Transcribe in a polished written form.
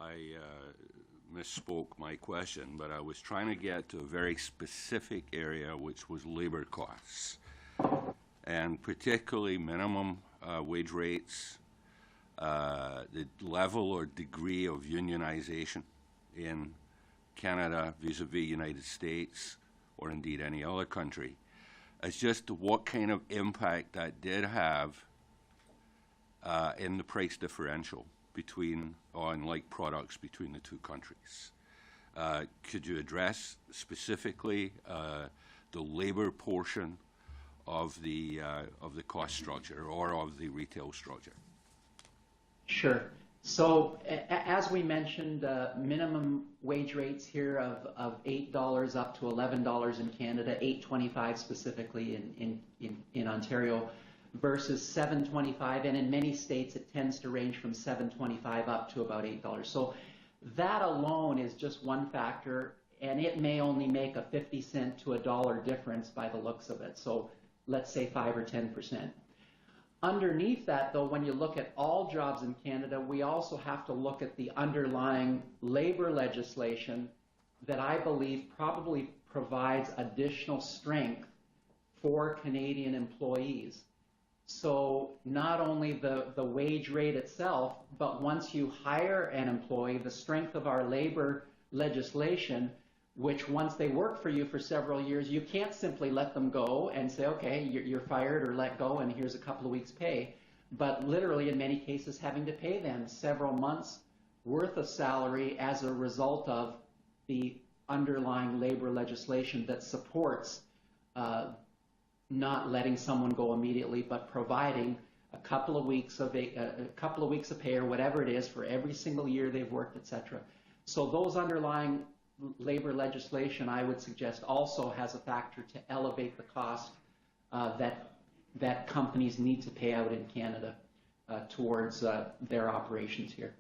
I misspoke my question, but I was trying to get to a very specific area, which was labor costs, and particularly minimum wage rates, the level or degree of unionization in Canada vis-a-vis United States, or indeed any other country, as just to what kind of impact that did have in the price differential between, on like products between the two countries. Could you address specifically the labor portion of the cost structure or of the retail structure? Sure. So as we mentioned, minimum wage rates here of $8 up to $11 in Canada, $8.25 specifically in Ontario, versus $7.25, and in many states it tends to range from $7.25 up to about $8. So that alone is just one factor, and it may only make a 50-cent to $1 difference by the looks of it. So let's say 5 or 10%. Underneath that, though, when you look at all jobs in Canada, we also have to look at the underlying labor legislation that I believe probably provides additional strength for Canadian employees. So not only the wage rate itself, but once you hire an employee, the strength of our labor legislation, which once they work for you for several years, you can't simply let them go and say, okay, you're fired or let go and here's a couple of weeks pay, but literally in many cases having to pay them several months worth of salary as a result of the underlying labor legislation that supports not letting someone go immediately, but providing a couple of weeks of pay or whatever it is for every single year they've worked, etc. So those underlying labor legislation, I would suggest, also has a factor to elevate the cost that companies need to pay out in Canada towards their operations here.